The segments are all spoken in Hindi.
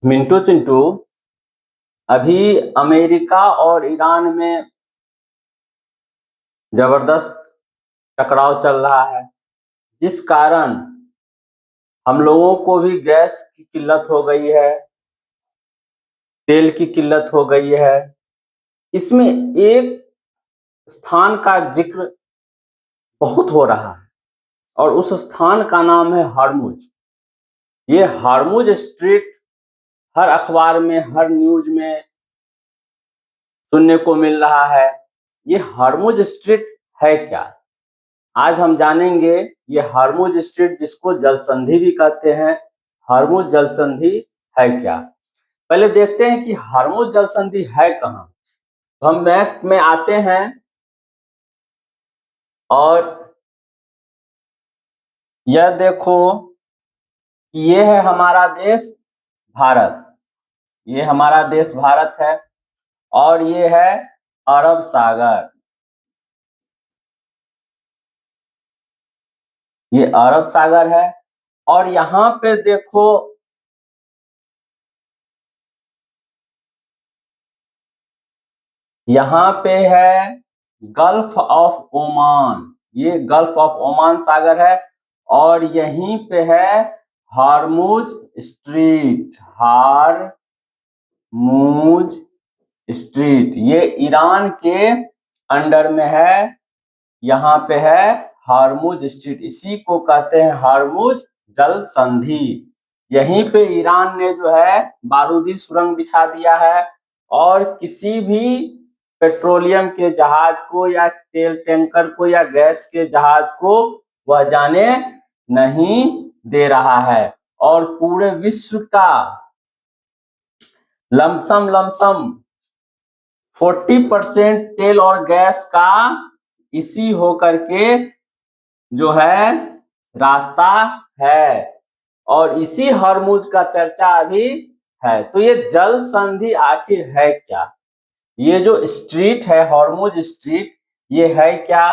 मिंटू चिंटू, अभी अमेरिका और ईरान में जबरदस्त टकराव चल रहा है, जिस कारण हम लोगों को भी गैस की किल्लत हो गई है, तेल की किल्लत हो गई है। इसमें एक स्थान का जिक्र बहुत हो रहा है और उस स्थान का नाम है हॉर्मुज। ये हॉर्मुज स्ट्रीट हर अखबार में, हर न्यूज में सुनने को मिल रहा है। ये हॉर्मुज स्ट्रीट है क्या? आज हम जानेंगे ये हॉर्मुज स्ट्रीट, जिसको जल संधि भी कहते हैं, हॉर्मुज जल संधि है क्या। पहले देखते हैं कि हॉर्मुज जल संधि है कहाँ। हम मैप में आते हैं और यह देखो कि ये है हमारा देश भारत। ये हमारा देश भारत है और ये है अरब सागर। ये अरब सागर है और यहाँ पे देखो यहाँ पे है गल्फ ऑफ ओमान। ये गल्फ ऑफ ओमान सागर है और यहीं पे है हॉर्मुज स्ट्रीट। हॉर्मुज स्ट्रीट ये ईरान के अंडर में है। यहाँ पे है हॉर्मुज स्ट्रीट, इसी को कहते हैं हॉर्मुज जल संधि। यहीं पे ईरान ने जो है बारूदी सुरंग बिछा दिया है और किसी भी पेट्रोलियम के जहाज को या तेल टैंकर को या गैस के जहाज को वह जाने नहीं दे रहा है। और पूरे विश्व का लमसम 40% तेल और गैस का इसी होकर के जो है रास्ता है और इसी हॉर्मुज का चर्चा अभी है। तो ये जल संधि आखिर है क्या? ये जो स्ट्रीट है हॉर्मुज स्ट्रीट, ये है क्या?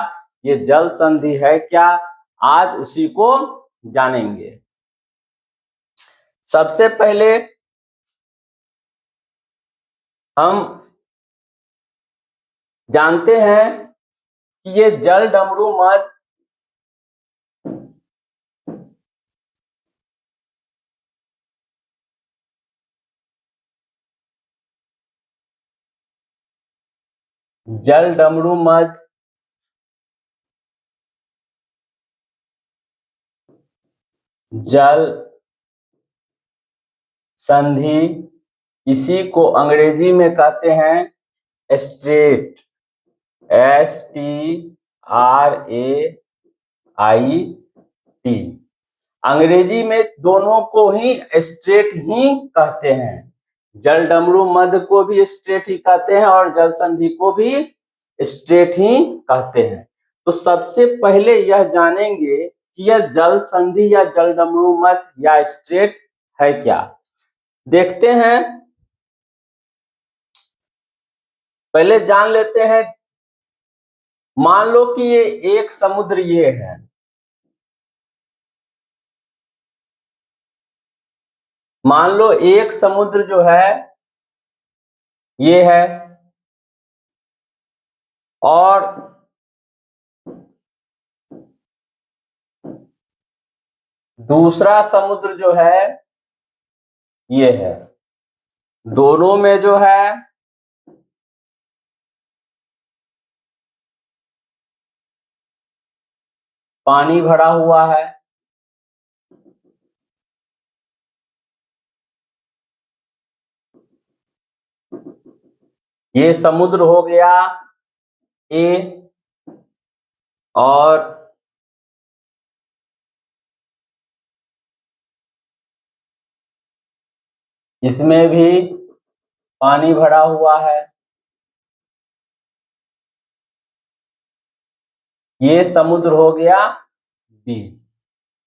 ये जल संधि है क्या? आज उसी को जानेंगे। सबसे पहले हम जानते हैं कि ये जल डमरू मठ जल डमरू मठ जल संधि, इसी को अंग्रेजी में कहते हैं स्ट्रेट। STRAIT। अंग्रेजी में दोनों को ही स्ट्रेट ही कहते हैं। जल डमरू मध्य को भी स्ट्रेट ही कहते हैं और जल संधि को भी स्ट्रेट ही कहते हैं। तो सबसे पहले यह जानेंगे कि यह जल संधि या जल डमरू मध्य या स्ट्रेट है क्या। देखते हैं, पहले जान लेते हैं। मान लो कि ये एक समुद्र ये है, मान लो एक समुद्र जो है ये है और दूसरा समुद्र जो है ये है। दोनों में जो है पानी भरा हुआ है। ये समुद्र हो गया ए और इसमें भी पानी भरा हुआ है। ये समुद्र हो गया बी।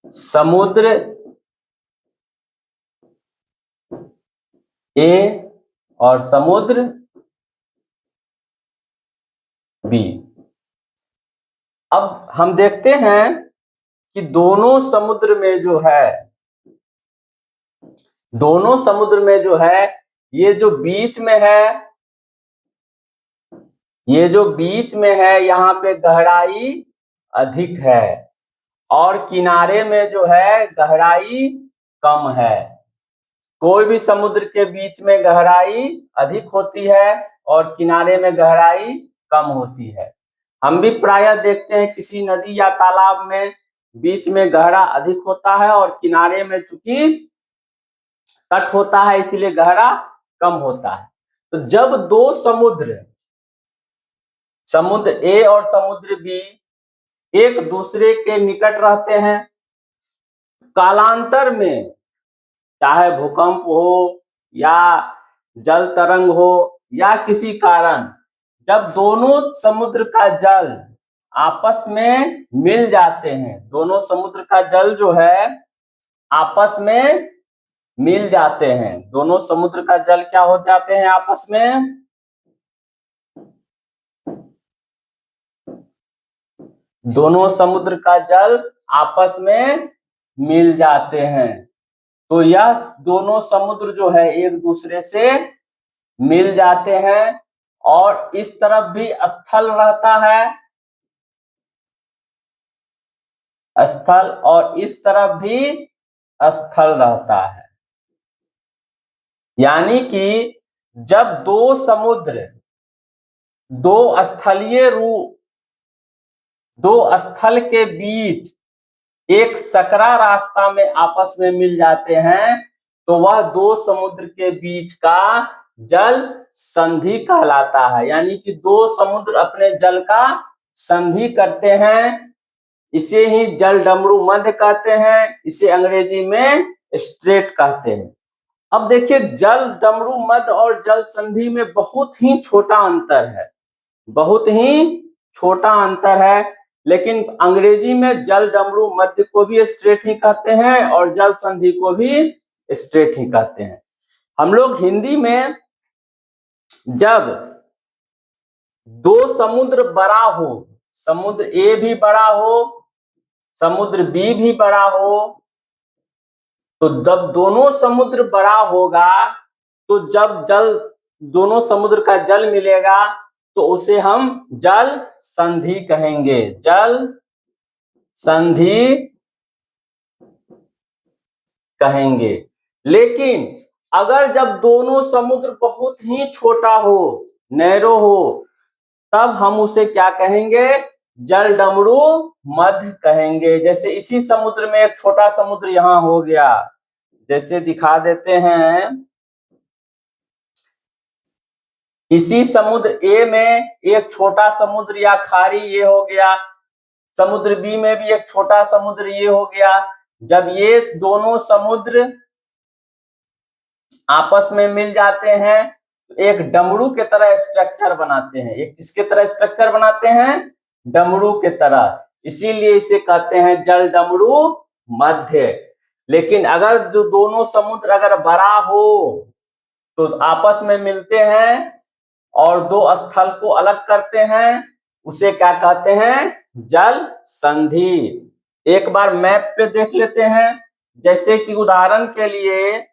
समुद्र ए और समुद्र बी। अब हम देखते हैं कि दोनों समुद्र में जो है दोनों समुद्र में जो है, ये जो बीच में है, ये जो बीच में है यहाँ पे गहराई अधिक है और किनारे में जो है गहराई कम है। कोई भी समुद्र के बीच में गहराई अधिक होती है और किनारे में गहराई कम होती है। हम भी प्रायः देखते हैं किसी नदी या तालाब में बीच में गहरा अधिक होता है और किनारे में चूंकि तट होता है इसीलिए गहरा कम होता है। तो जब दो समुद्र, समुद्र ए और समुद्र बी एक दूसरे के निकट रहते हैं, कालांतर में चाहे भूकंप हो या जल तरंग हो या किसी कारण जब दोनों समुद्र का जल आपस में मिल जाते हैं, दोनों समुद्र का जल जो है आपस में मिल जाते हैं, दोनों समुद्र का जल क्या हो जाते हैं आपस में, दोनों समुद्र का जल आपस में मिल जाते हैं। तो यह दोनों समुद्र जो है एक दूसरे से मिल जाते हैं और इस तरफ भी स्थल रहता है, स्थल, और इस तरफ भी स्थल रहता है। यानी कि जब दो समुद्र दो स्थलीय रूप, दो स्थल के बीच एक सकरा रास्ता में आपस में मिल जाते हैं तो वह दो समुद्र के बीच का जल संधि कहलाता है। यानी कि दो समुद्र अपने जल का संधि करते हैं, इसे ही जल डमरू मध्य कहते हैं, इसे अंग्रेजी में स्ट्रेट कहते हैं। अब देखिए जल डमरू मध्य और जल संधि में बहुत ही छोटा अंतर है, बहुत ही छोटा अंतर है, लेकिन अंग्रेजी में जल डमरू मध्य को भी स्ट्रेट ही कहते हैं और जल संधि को भी स्ट्रेट ही कहते हैं। हम लोग हिंदी में जब दो समुद्र बड़ा हो, समुद्र ए भी बड़ा हो, समुद्र बी भी बड़ा हो, तो जब दोनों समुद्र बड़ा होगा तो जब जल दोनों समुद्र का जल मिलेगा तो उसे हम जल संधि कहेंगे, जल संधि कहेंगे। लेकिन अगर जब दोनों समुद्र बहुत ही छोटा हो, नैरो हो, तब हम उसे क्या कहेंगे, जल डमरू मध्य कहेंगे। जैसे इसी समुद्र में एक छोटा समुद्र यहाँ हो गया, जैसे दिखा देते हैं, इसी समुद्र ए में एक छोटा समुद्र या खाड़ी ये हो गया, समुद्र बी में भी एक छोटा समुद्र ये हो गया। जब ये दोनों समुद्र आपस में मिल जाते हैं तो एक डमरू के तरह स्ट्रक्चर बनाते हैं, एक किसके तरह स्ट्रक्चर बनाते हैं, डमरू के तरह, इसीलिए इसे कहते हैं जल डमरू मध्य। लेकिन अगर जो दोनों समुद्र अगर बड़ा हो तो आपस में मिलते हैं और दो स्थल को अलग करते हैं, उसे क्या कहते हैं, जल संधि। एक बार मैप पे देख लेते हैं, जैसे कि उदाहरण के लिए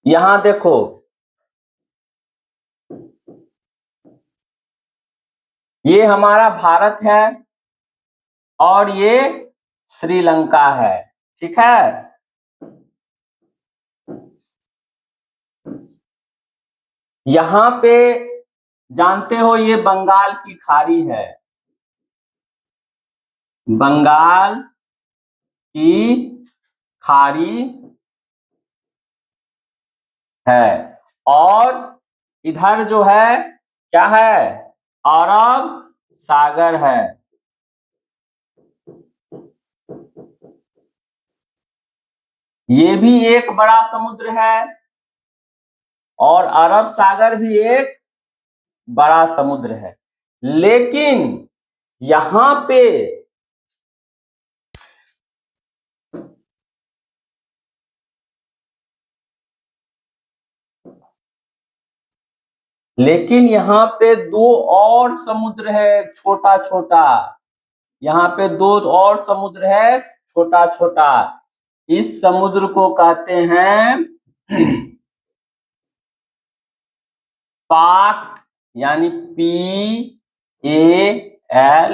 यहां देखो, ये हमारा भारत है और ये श्रीलंका है, ठीक है। यहां पे जानते हो ये बंगाल की खाड़ी है, बंगाल की खाड़ी है और इधर जो है क्या है, अरब सागर है। ये भी एक बड़ा समुद्र है और अरब सागर भी एक बड़ा समुद्र है। लेकिन यहां पे दो और समुद्र है छोटा छोटा, यहाँ पे दो और समुद्र है छोटा छोटा। इस समुद्र को कहते हैं पाक, यानी PAL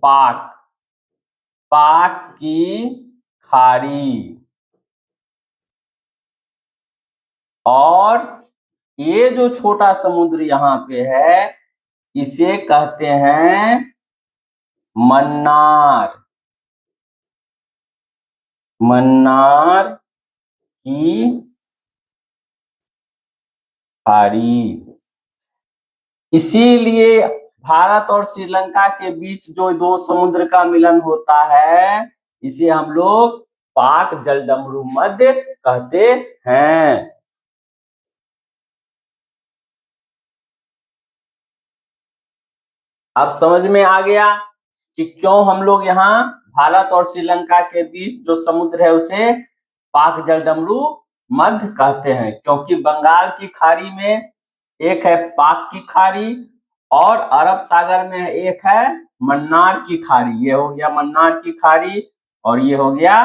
पाक, पाक की खाड़ी। और ये जो छोटा समुद्र यहाँ पे है इसे कहते हैं मन्नार, मन्नार की खाड़ी। इसीलिए भारत और श्रीलंका के बीच जो दो समुद्र का मिलन होता है इसे हम लोग पाक जलडमरू मध्य कहते हैं। अब समझ में आ गया कि क्यों हम लोग यहाँ भारत और श्रीलंका के बीच जो समुद्र है उसे पाक जलडमरू मध्य कहते हैं, क्योंकि बंगाल की खाड़ी में एक है पाक की खाड़ी और अरब सागर में एक है मन्नार की खाड़ी। ये हो गया मन्नार की खाड़ी और ये हो गया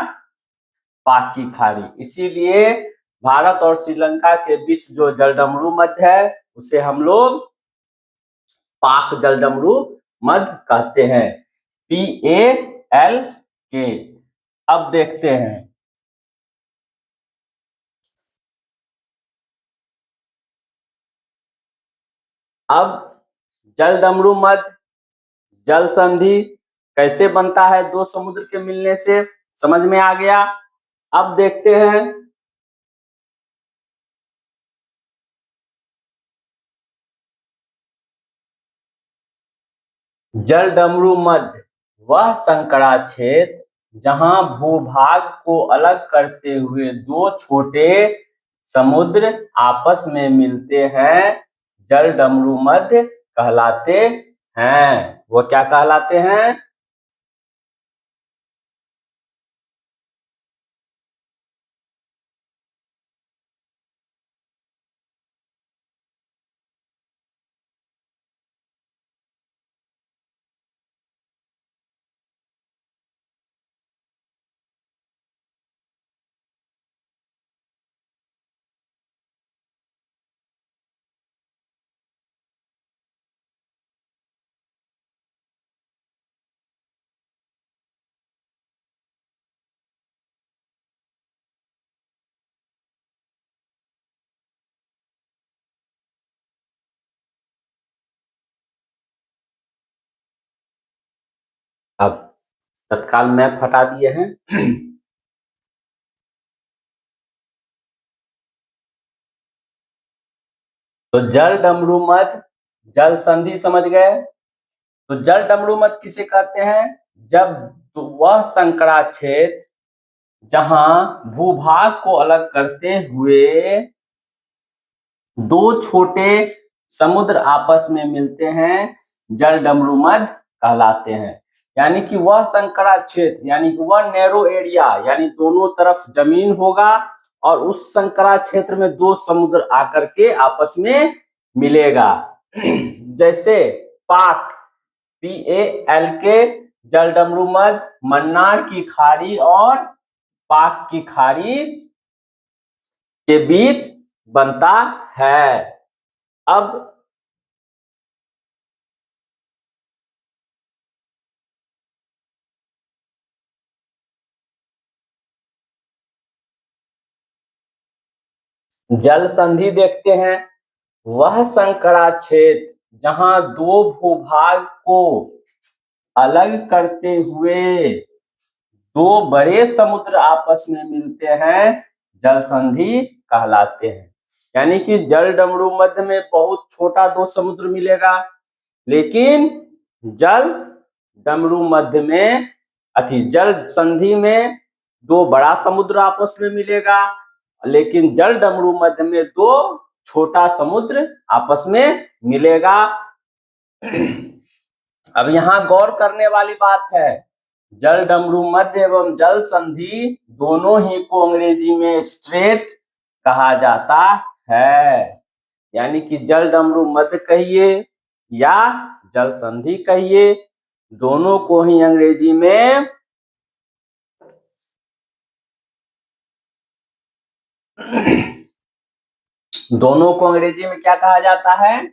पाक की खाड़ी। इसीलिए भारत और श्रीलंका के बीच जो जलडमरू मध्य है उसे हम लोग पाक जलडमरू मध्य कहते हैं, PAL। अब देखते हैं, अब जलडमरू मध्य जल संधि कैसे बनता है दो समुद्र के मिलने से, समझ में आ गया। अब देखते हैं जलडमरू मध्य वह संकरा क्षेत्र जहां भूभाग को अलग करते हुए दो छोटे समुद्र आपस में मिलते हैं, जलडमरू मध्य कहलाते हैं। वो क्या कहलाते हैं? अब तत्काल मैप हटा दिए हैं। तो जलडमरू मध्य जल संधि समझ गए। तो जलडमरू मध्य किसे कहते हैं? जब तो वह संकरा क्षेत्र जहां भूभाग को अलग करते हुए दो छोटे समुद्र आपस में मिलते हैं, जलडमरू मध्य कहलाते हैं। यानी कि वह संकरा क्षेत्र, यानी कि वह नैरो एरिया, यानी दोनों तरफ जमीन होगा और उस संकरा क्षेत्र में दो समुद्र आकर के आपस में मिलेगा। जैसे पाक, PALK जलडमरू मध्य मन्नार की खाड़ी और पाक की खाड़ी के बीच बनता है। अब जल संधि देखते हैं। वह संकरा क्षेत्र जहां दो भूभाग को अलग करते हुए दो बड़े समुद्र आपस में मिलते हैं, जल संधि कहलाते हैं। यानी कि जलडमरू मध्य में बहुत छोटा दो समुद्र मिलेगा, लेकिन जल डमरू मध्य में जल संधि में दो बड़ा समुद्र आपस में मिलेगा, लेकिन जल डमरू मध्य में दो छोटा समुद्र आपस में मिलेगा। अब यहाँ गौर करने वाली बात है, जल डमरू मध्य एवं जल संधि दोनों ही को अंग्रेजी में स्ट्रेट कहा जाता है। यानी कि जल डमरू मध्य कहिए या जल संधि कहिए, दोनों को ही अंग्रेजी में दोनों को अंग्रेजी में क्या कहा जाता है?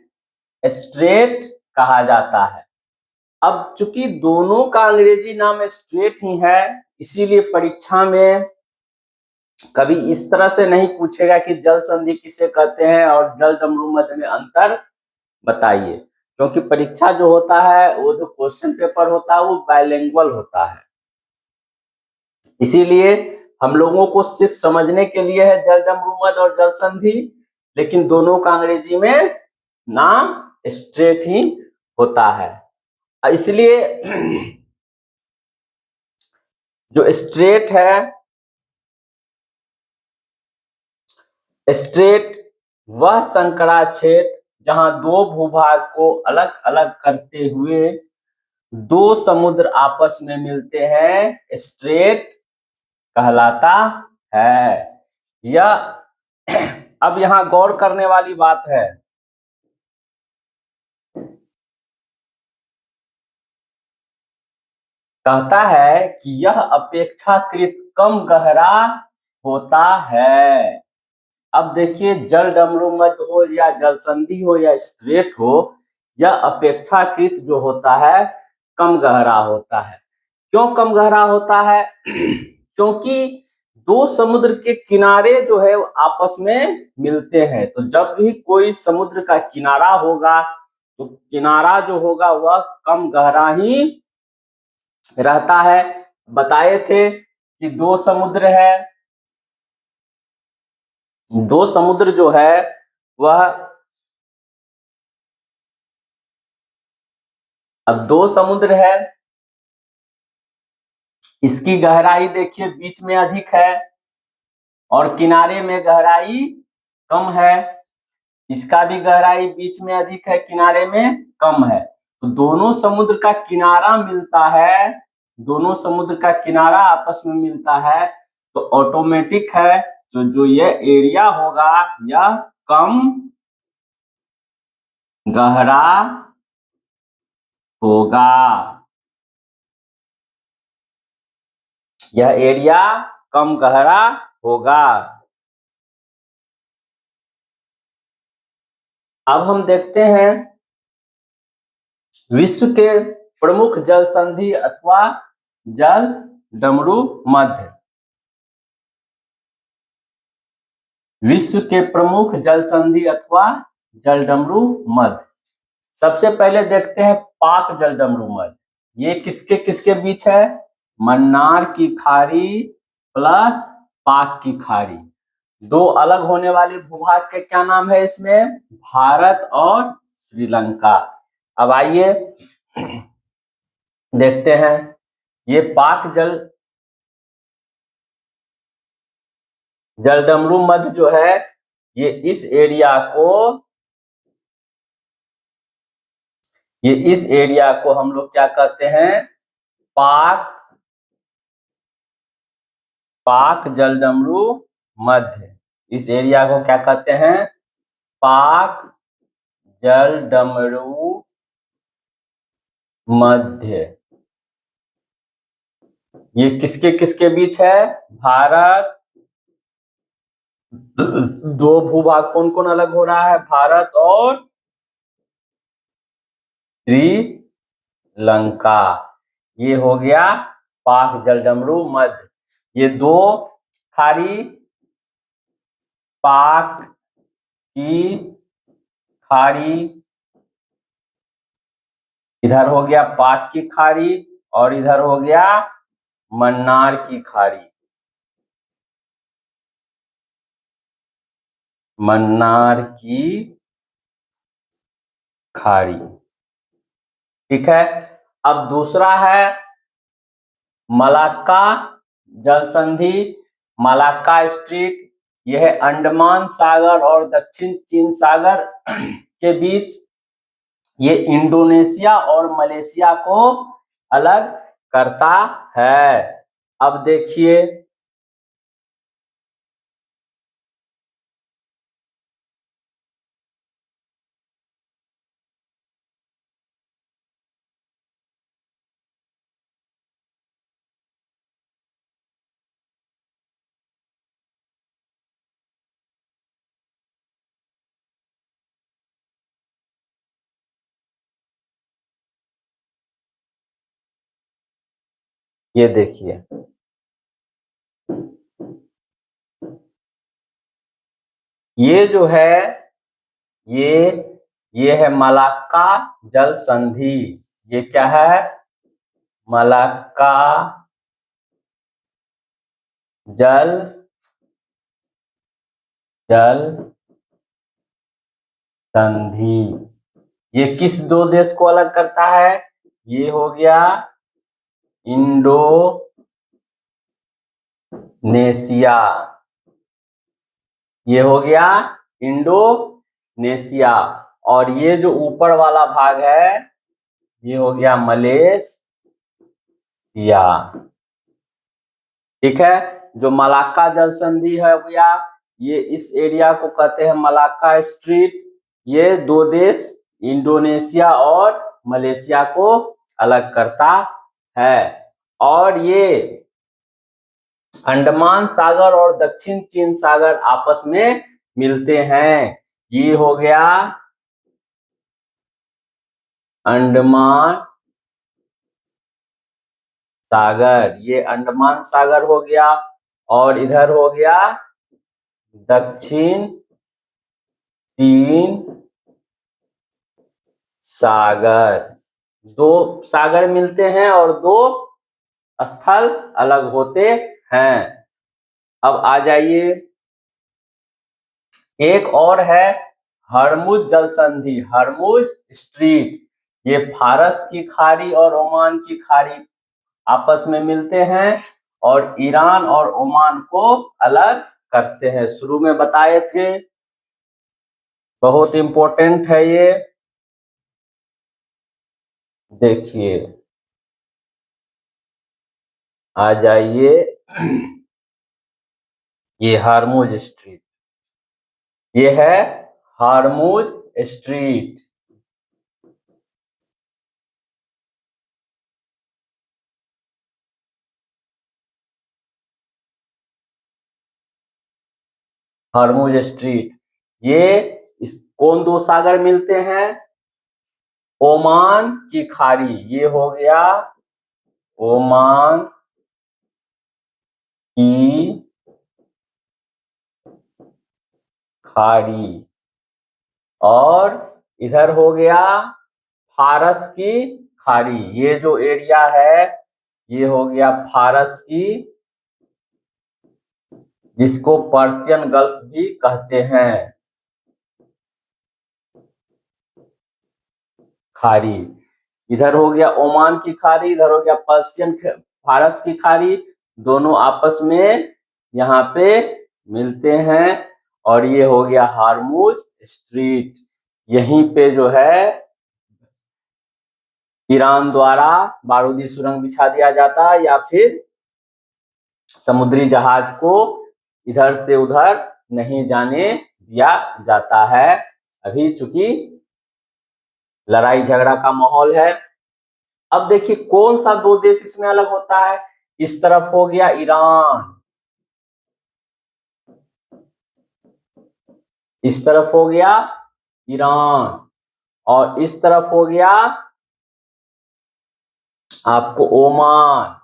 स्ट्रेट कहा जाता है। अब चूंकि दोनों का अंग्रेजी नाम स्ट्रेट ही है, इसीलिए परीक्षा में कभी इस तरह से नहीं पूछेगा कि जल संधि किसे कहते हैं और जल डमरू मध्य में अंतर बताइए, क्योंकि परीक्षा जो होता है, वो जो क्वेश्चन पेपर होता है, वो बाइलिंगुअल होता है। इसीलिए हम लोगों को सिर्फ समझने के लिए है जल डमरू मध्य और जल संधि, लेकिन दोनों का अंग्रेजी में नाम स्ट्रेट ही होता है। इसलिए जो स्ट्रेट है, स्ट्रेट वह संकरा क्षेत्र जहां दो भूभाग को अलग अलग करते हुए दो समुद्र आपस में मिलते हैं, स्ट्रेट कहलाता है। यह अब यहां गौर करने वाली बात है, कहता है कि यह अपेक्षाकृत कम गहरा होता है। अब देखिए, जल डमरू मध्य हो या जल संधि हो या स्ट्रेट हो, यह अपेक्षाकृत जो होता है कम गहरा होता है। क्यों कम गहरा होता है? क्योंकि दो समुद्र के किनारे जो है आपस में मिलते हैं, तो जब भी कोई समुद्र का किनारा होगा तो किनारा जो होगा वह कम गहरा ही रहता है। बताए थे कि दो समुद्र है, दो समुद्र जो है वह, अब दो समुद्र है, इसकी गहराई देखिए बीच में अधिक है और किनारे में गहराई कम है। इसका भी गहराई बीच में अधिक है, किनारे में कम है। तो दोनों समुद्र का किनारा मिलता है, दोनों समुद्र का किनारा आपस में मिलता है, तो ऑटोमेटिक है जो ये एरिया होगा यह कम गहरा होगा। यह एरिया कम गहरा होगा। अब हम देखते हैं विश्व के प्रमुख जल संधि अथवा जल डमरू मध्य। विश्व के प्रमुख जल संधि अथवा जल डमरू मध्य। सबसे पहले देखते हैं पाक जल डमरू मध्य। ये किसके किसके बीच है? मन्नार की खाड़ी प्लस पाक की खाड़ी। दो अलग होने वाले भूभाग के क्या नाम है इसमें? भारत और श्रीलंका। अब आइए देखते हैं, ये पाक जल डमरू मध्य जो है, ये इस एरिया को, ये इस एरिया को हम लोग क्या कहते हैं? पाक पाक जल डमरू मध्य। इस एरिया को क्या कहते हैं? पाक जल डमरू मध्य। ये किसके किसके बीच है? भारत, दो भूभाग कौन कौन अलग हो रहा है? भारत और श्रीलंका। ये हो गया पाक जल डमरू मध्य। ये दो खाड़ी, पाक की खाड़ी, इधर हो गया पाक की खाड़ी और इधर हो गया मन्नार की खाड़ी। मन्नार की खाड़ी, ठीक है। अब दूसरा है मलाक्का जल संधि, मलाक्का स्ट्रीट। यह अंडमान सागर और दक्षिण चीन सागर के बीच, ये इंडोनेशिया और मलेशिया को अलग करता है। अब देखिए, ये देखिए, ये जो है ये ये है मलाक्का जल संधि। ये क्या है? मलाक्का जल जल संधि। ये किस दो देश को अलग करता है? ये हो गया इंडोनेशिया। ये हो गया इंडोनेशिया। और ये जो ऊपर वाला भाग है ये हो गया मलेशिया। ठीक है। जो मलाक्का जल संधि है भैया, ये इस एरिया को कहते हैं मलाक्का स्ट्रीट। ये दो देश इंडोनेशिया और मलेशिया को अलग करता है। और ये अंडमान सागर और दक्षिण चीन सागर आपस में मिलते हैं। ये हो गया अंडमान सागर, ये अंडमान सागर हो गया। और इधर हो गया दक्षिण चीन सागर। दो सागर मिलते हैं और दो स्थल अलग होते हैं। अब आ जाइए, एक और है हरमुज जल संधि, हरमुज स्ट्रीट। ये फारस की खाड़ी और ओमान की खाड़ी आपस में मिलते हैं और ईरान और ओमान को अलग करते हैं। शुरू में बताए थे, बहुत इंपॉर्टेंट है ये। देखिए, आ जाइए, ये हरमुज स्ट्रीट, ये है हरमुज स्ट्रीट। हरमुज स्ट्रीट, ये कौन दो सागर मिलते हैं? ओमान की खाड़ी, ये हो गया ओमान की खाड़ी। और इधर हो गया फारस की खाड़ी। ये जो एरिया है ये हो गया फारस की, जिसको पर्शियन गल्फ भी कहते हैं, खाड़ी। इधर हो गया ओमान की खाड़ी, इधर हो गया फारस की खाड़ी। दोनों आपस में यहाँ पे मिलते हैं। और ये हो गया हरमुज स्ट्रीट। यहीं पे जो है ईरान द्वारा बारूदी सुरंग बिछा दिया जाता है, या फिर समुद्री जहाज को इधर से उधर नहीं जाने दिया जाता है। अभी चूंकि लड़ाई झगड़ा का माहौल है। अब देखिए कौन सा दो देश इसमें अलग होता है? इस तरफ हो गया ईरान, इस तरफ हो गया ईरान, और इस तरफ हो गया आपको ओमान।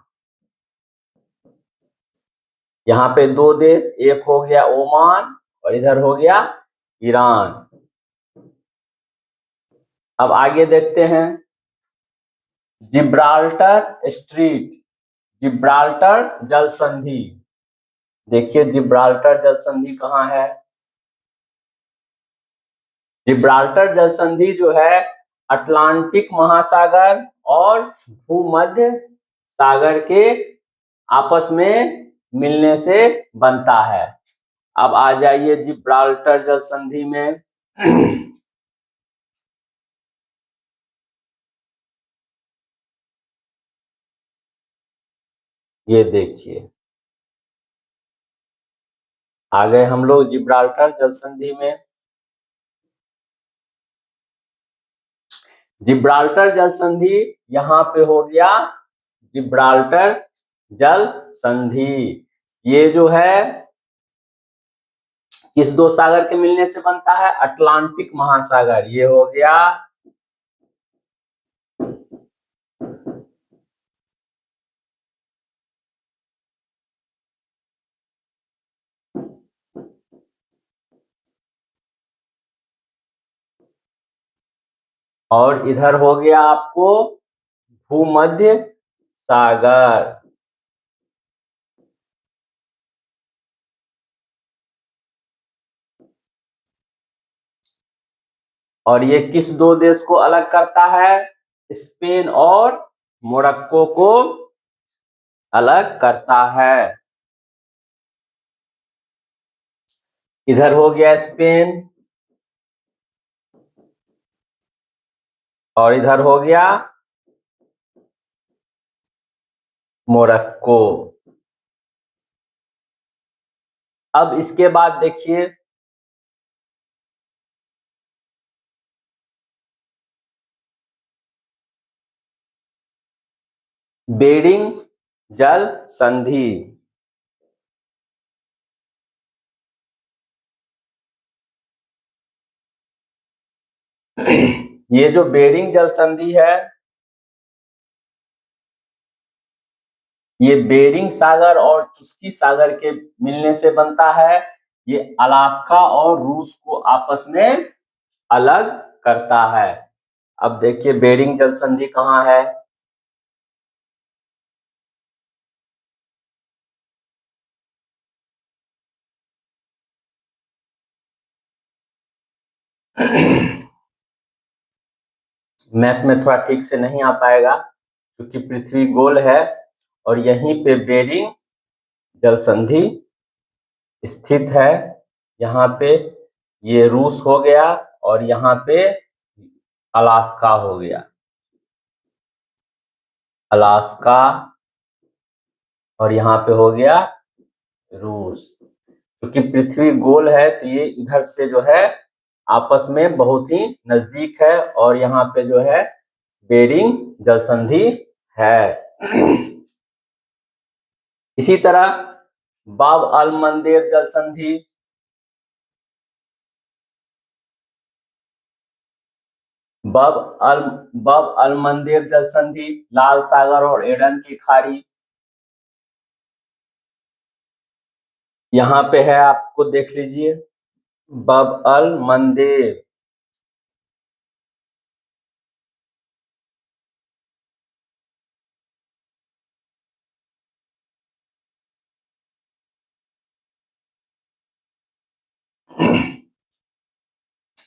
यहाँ पे दो देश, एक हो गया ओमान और इधर हो गया ईरान। अब आगे देखते हैं, जिब्राल्टर स्ट्रीट, जिब्राल्टर जल संधि। देखिए जिब्राल्टर जल संधि कहाँ है? जिब्राल्टर जल संधि जो है अटलांटिक महासागर और भूमध्य सागर के आपस में मिलने से बनता है। अब आ जाइए जिब्राल्टर जल संधि में। ये देखिए, आ गए हम लोग जिब्राल्टर जल संधि में। जिब्राल्टर जल संधि यहाँ पे हो गया जिब्राल्टर जल संधि। ये जो है किस दो सागर के मिलने से बनता है? अटलांटिक महासागर। ये हो गया और इधर हो गया आपको भूमध्य सागर। और ये किस दो देश को अलग करता है? स्पेन और मोरक्को को अलग करता है। इधर हो गया स्पेन और इधर हो गया मोरक्को। अब इसके बाद देखिए बेरिंग जल संधि। ये जो बेरिंग जल संधि है, ये बेरिंग सागर और चुस्की सागर के मिलने से बनता है। ये अलास्का और रूस को आपस में अलग करता है। अब देखिए बेरिंग जल संधि कहाँ है? मैप में थोड़ा ठीक से नहीं आ पाएगा क्योंकि पृथ्वी गोल है और यहीं पे बेरिंग जल संधि स्थित है। यहाँ पे ये रूस हो गया और यहाँ पे अलास्का हो गया। अलास्का और यहाँ पे हो गया रूस। क्योंकि पृथ्वी गोल है तो ये इधर से जो है आपस में बहुत ही नजदीक है और यहाँ पे जो है बेरिंग जल संधि है। इसी तरह बाब अल मंदेब जल संधि, बब अल मंदेब जल संधि, लाल सागर और एडन की खाड़ी यहाँ पे है, आपको देख लीजिए बब अल मंदेब।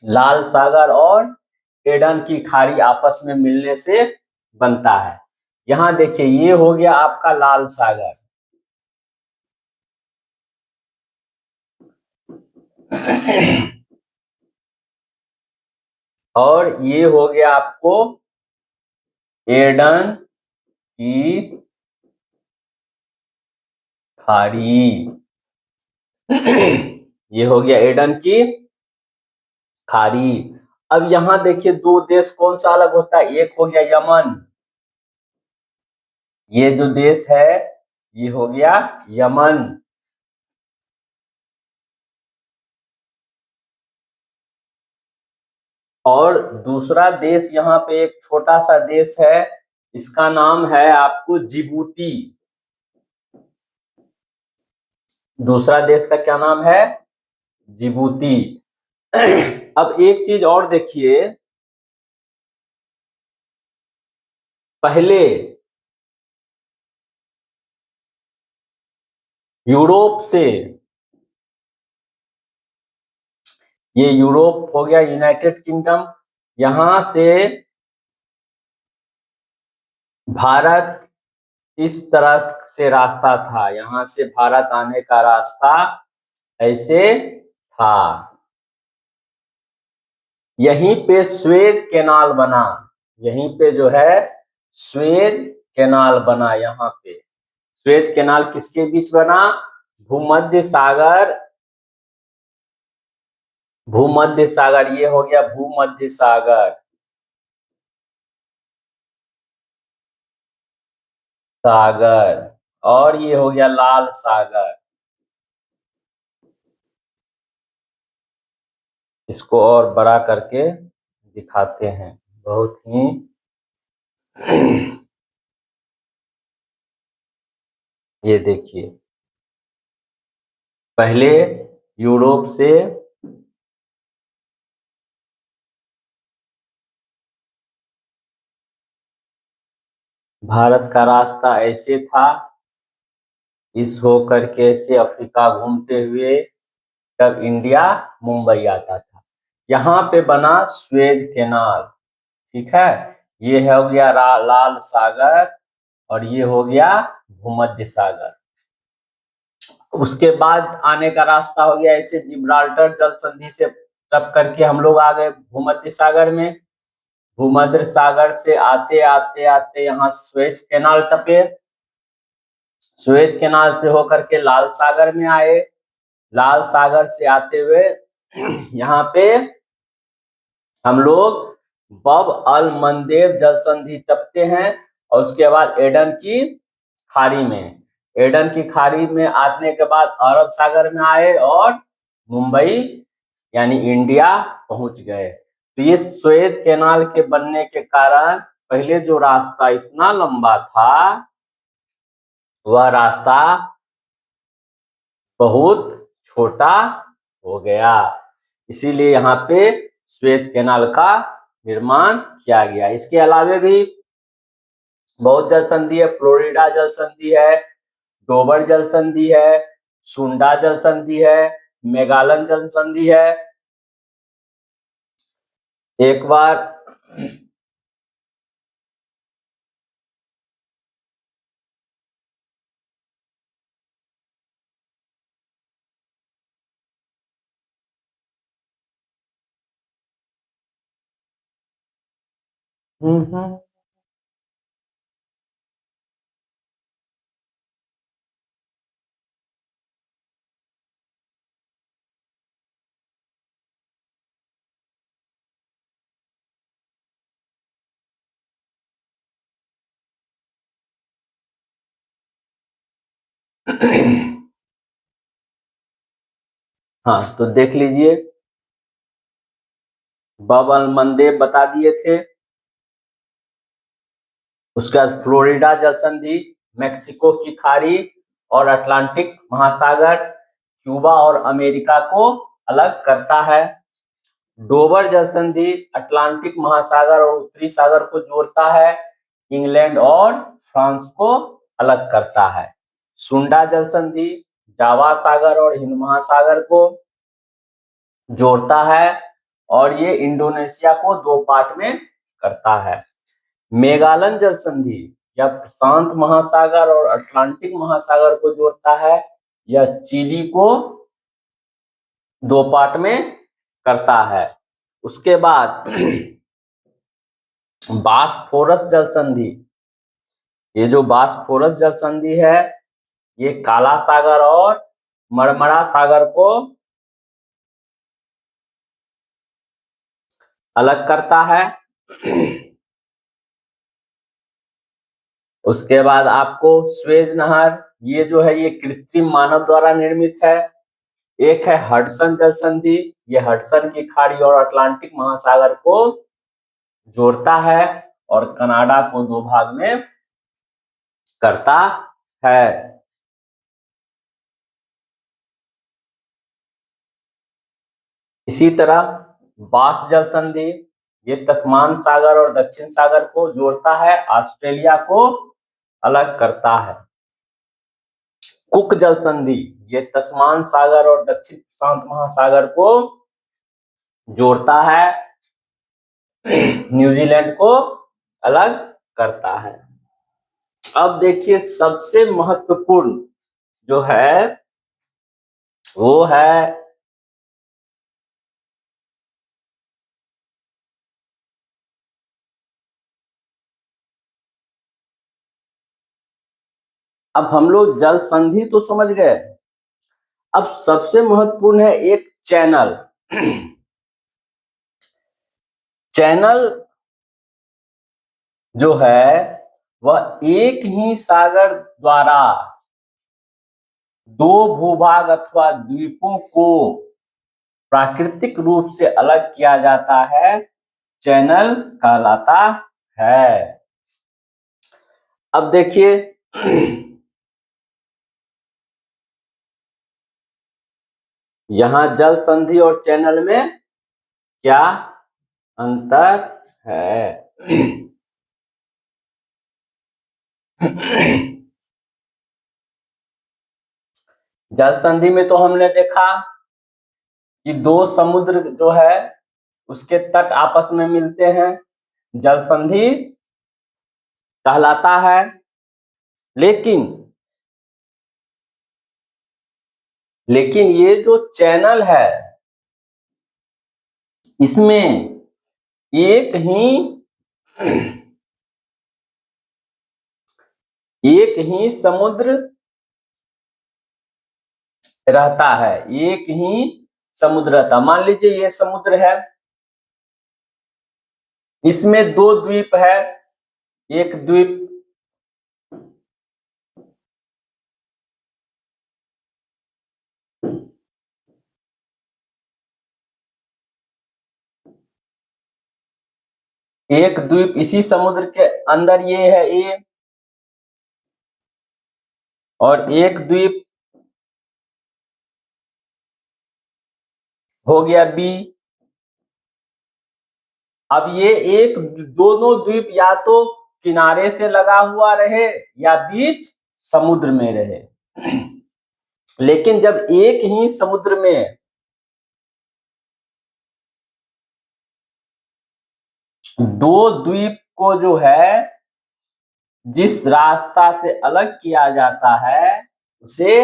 लाल सागर और एडन की खाड़ी आपस में मिलने से बनता है। यहाँ देखिए ये हो गया आपका लाल सागर और ये हो गया आपको एडन की खाड़ी। ये हो गया एडन की खाड़ी। अब यहाँ देखिए दो देश कौन सा अलग होता है? एक हो गया यमन, ये जो देश है ये हो गया यमन। और दूसरा देश यहाँ पे एक छोटा सा देश है, इसका नाम है आपको जिबूती। दूसरा देश का क्या नाम है? जिबूती। अब एक चीज और देखिए, पहले यूरोप से, ये यूरोप हो गया यूनाइटेड किंगडम, यहां से भारत इस तरह से रास्ता था, यहां से भारत आने का रास्ता ऐसे था। यहीं पे स्वेज कैनाल बना, यहीं पे जो है स्वेज कैनाल बना। यहाँ पे स्वेज कैनाल किसके बीच बना? भूमध्य सागर, भूमध्य सागर, ये हो गया भूमध्य सागर, सागर, और ये हो गया लाल सागर। इसको और बड़ा करके दिखाते हैं बहुत ही ये देखिए, पहले यूरोप से भारत का रास्ता ऐसे था, इस होकर के ऐसे अफ्रीका घूमते हुए तब इंडिया मुंबई आता था। यहाँ पे बना स्वेज कैनाल, ठीक है। ये हो गया लाल सागर और ये हो गया भूमध्य सागर। उसके बाद आने का रास्ता हो गया ऐसे जिब्राल्टर जल संधि से टप करके हम लोग आ गए भूमध्य सागर में। भूमध्य सागर से आते आते आते यहाँ स्वेज कैनाल टपे। स्वेज कैनाल से होकर के लाल सागर में आए। लाल सागर से आते हुए यहाँ पे हम लोग बब अल मंदेब जल संधि टपते हैं और उसके बाद एडन की खाड़ी में। एडन की खाड़ी में आने के बाद अरब सागर में आए और मुंबई यानी इंडिया पहुंच गए। तो ये सुएज कैनाल के बनने के कारण पहले जो रास्ता इतना लंबा था वह रास्ता बहुत छोटा हो गया। इसीलिए यहाँ पे सुएज कैनाल का निर्माण किया गया। इसके अलावे भी बहुत जल संधि है, फ्लोरिडा जल संधि है, डोबर जल संधि है, सुंडा जल संधि है, मेगालन जल संधि है। एक बार हाँ तो देख लीजिए, बब अल मंदेब बता दिए थे। उसके बाद फ्लोरिडा जल संधि मैक्सिको की खाड़ी और अटलांटिक महासागर क्यूबा और अमेरिका को अलग करता है। डोबर जल संधि अटलांटिक महासागर और उत्तरी सागर को जोड़ता है, इंग्लैंड और फ्रांस को अलग करता है। सुंडा जल संधि जावा सागर और हिंद महासागर को जोड़ता है और ये इंडोनेशिया को दो पार्ट में करता है। मेगालन जल संधि यह प्रशांत महासागर और अटलांटिक महासागर को जोड़ता है। यह चिली को दो पार्ट में करता है। उसके बाद बास्फोरस जल संधि, ये जो बास्फोरस जल संधि है ये काला सागर और मरमरा सागर को अलग करता है। उसके बाद आपको स्वेज नहर, ये जो है ये कृत्रिम मानव द्वारा निर्मित है। एक है हडसन जल संधि, ये हडसन की खाड़ी और अटलांटिक महासागर को जोड़ता है और कनाडा को दो भाग में करता है। इसी तरह बास जल संधि ये तस्मान सागर और दक्षिण सागर को जोड़ता है, ऑस्ट्रेलिया को अलग करता है। कुक जल संधि ये तस्मान सागर और दक्षिण प्रशांत महासागर को जोड़ता है, न्यूजीलैंड को अलग करता है। अब देखिए सबसे महत्वपूर्ण जो है वो है अब हम लोग जल संधि तो समझ गए, अब सबसे महत्वपूर्ण है एक चैनल। चैनल जो है वह एक ही सागर द्वारा दो भूभाग अथवा द्वीपों को प्राकृतिक रूप से अलग किया जाता है, चैनल कहलाता है। अब देखिए यहां जल संधि और चैनल में क्या अंतर है। जल संधि में तो हमने देखा कि दो समुद्र जो है उसके तट आपस में मिलते हैं, जल संधि कहलाता है। लेकिन ये जो चैनल है इसमें एक ही समुद्र रहता है, एक ही समुद्र रहता। मान लीजिए ये समुद्र है, इसमें दो द्वीप है, एक द्वीप इसी समुद्र के अंदर ये है ए, और एक द्वीप हो गया बी। अब ये एक दोनों द्वीप या तो किनारे से लगा हुआ रहे या बीच समुद्र में रहे। लेकिन जब एक ही समुद्र में दो द्वीप को जो है जिस रास्ता से अलग किया जाता है उसे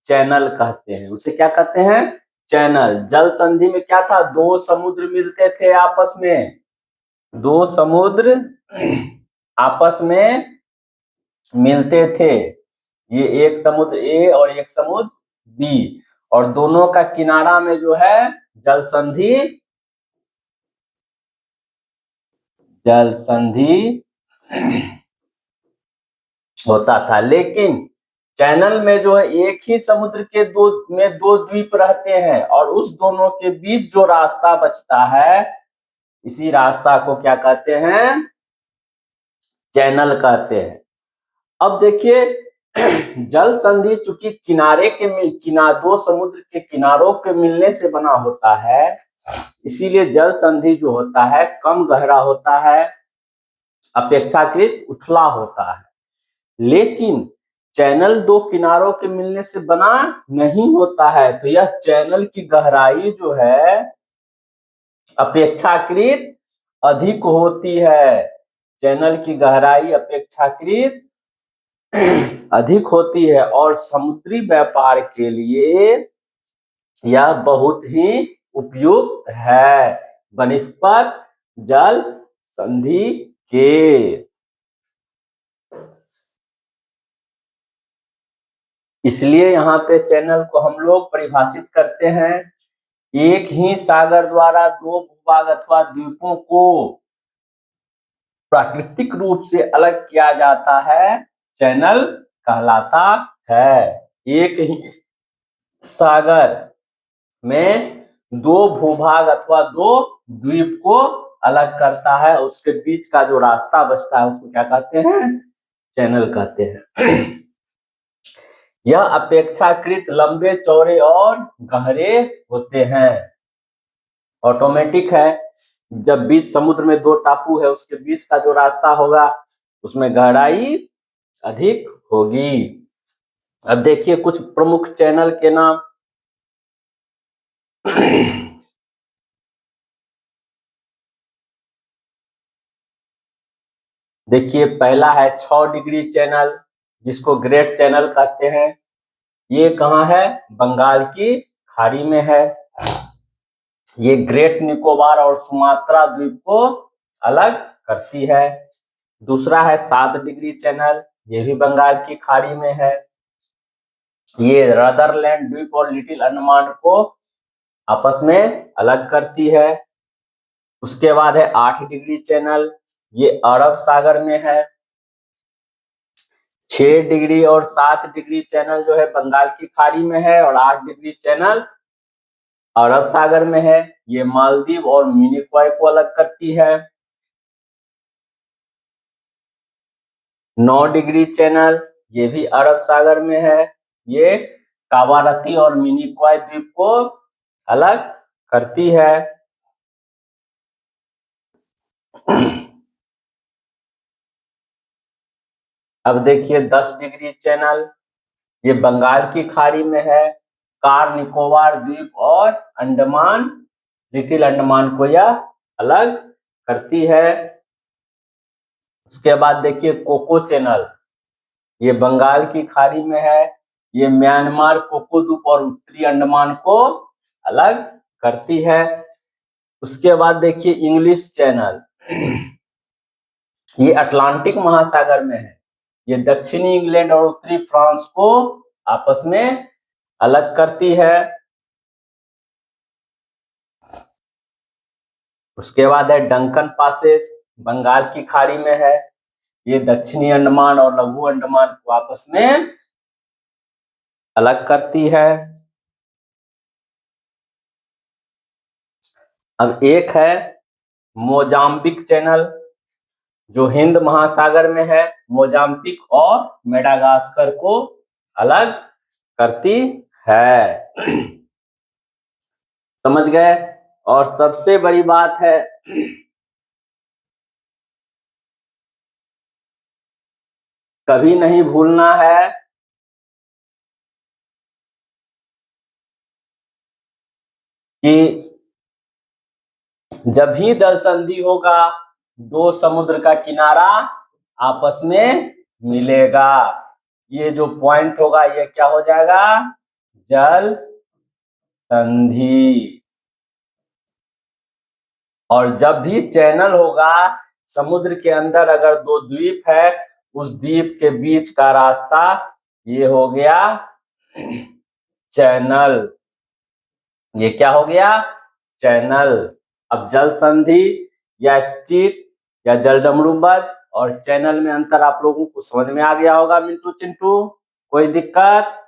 चैनल कहते हैं। उसे क्या कहते हैं? चैनल। जल संधि में क्या था? दो समुद्र मिलते थे आपस में, दो समुद्र आपस में मिलते थे। ये एक समुद्र ए और एक समुद्र बी, और दोनों का किनारा में जो है जल संधि होता था। लेकिन चैनल में जो है एक ही समुद्र के दो द्वीप रहते हैं, और उस दोनों के बीच जो रास्ता बचता है इसी रास्ता को क्या कहते हैं? चैनल कहते हैं। अब देखिए जल संधि चूंकि दो समुद्र के किनारों के मिलने से बना होता है, इसीलिए जल संधि जो होता है कम गहरा होता है, अपेक्षाकृत उथला होता है। लेकिन चैनल दो किनारों के मिलने से बना नहीं होता है, तो यह चैनल की गहराई जो है अपेक्षाकृत अधिक होती है। चैनल की गहराई अपेक्षाकृत अधिक होती है, और समुद्री व्यापार के लिए यह बहुत ही उपयुक्त है बनिस्पत जल संधि के। इसलिए यहाँ पे चैनल को हम लोग परिभाषित करते हैं, एक ही सागर द्वारा दो भूभाग अथवा द्वीपों को प्राकृतिक रूप से अलग किया जाता है, चैनल कहलाता है। एक ही सागर में दो भूभाग अथवा दो द्वीप को अलग करता है, उसके बीच का जो रास्ता बचता है उसको क्या कहते हैं? चैनल कहते हैं। यह अपेक्षाकृत लंबे चौड़े और गहरे होते हैं। ऑटोमेटिक है, जब बीच समुद्र में दो टापू है उसके बीच का जो रास्ता होगा उसमें गहराई अधिक होगी। अब देखिए कुछ प्रमुख चैनल के नाम। देखिए पहला है 6 डिग्री चैनल, जिसको ग्रेट चैनल कहते हैं। ये कहाँ है? बंगाल की खाड़ी में है। ये ग्रेट निकोबार और सुमात्रा द्वीप को अलग करती है। दूसरा है 7 डिग्री चैनल, ये भी बंगाल की खाड़ी में है। ये रदरलैंड द्वीप और लिटिल अंडमान को आपस में अलग करती है। उसके बाद है 8 डिग्री चैनल, ये अरब सागर में है। 6 डिग्री और 7 डिग्री चैनल जो है बंगाल की खाड़ी में है, और 8 डिग्री चैनल अरब सागर में है। ये मालदीव और मिनिकॉय को अलग करती है। 9 डिग्री चैनल, ये भी अरब सागर में है। ये कावारती और मिनिकॉय द्वीप को अलग करती है। अब देखिए 10 डिग्री चैनल, ये बंगाल की खाड़ी में है। कार निकोबार द्वीप और अंडमान, लिटिल अंडमान को यह अलग करती है। उसके बाद देखिए कोको चैनल, ये बंगाल की खाड़ी में है। ये म्यांमार, कोको द्वीप और उत्तरी अंडमान को अलग करती है। उसके बाद देखिए इंग्लिश चैनल, ये अटलांटिक महासागर में है। ये दक्षिणी इंग्लैंड और उत्तरी फ्रांस को आपस में अलग करती है। उसके बाद है डंकन पासेज, बंगाल की खाड़ी में है। ये दक्षिणी अंडमान और लघु अंडमान को आपस में अलग करती है। अब एक है मोजाम्बिक चैनल, जो हिंद महासागर में है। मोजाम्बिक और मेडागास्कर को अलग करती है। समझ गए। और सबसे बड़ी बात है, कभी नहीं भूलना है कि जब भी जल संधि होगा, दो समुद्र का किनारा आपस में मिलेगा। ये जो पॉइंट होगा ये क्या हो जाएगा? जल संधि। और जब भी चैनल होगा, समुद्र के अंदर अगर दो द्वीप है, उस द्वीप के बीच का रास्ता ये हो गया चैनल। ये क्या हो गया? चैनल। अब जल संधि या स्ट्रीट या जलडमरूबंद और चैनल में अंतर आप लोगों को समझ में आ गया होगा। मिंटू चिंटू, कोई दिक्कत?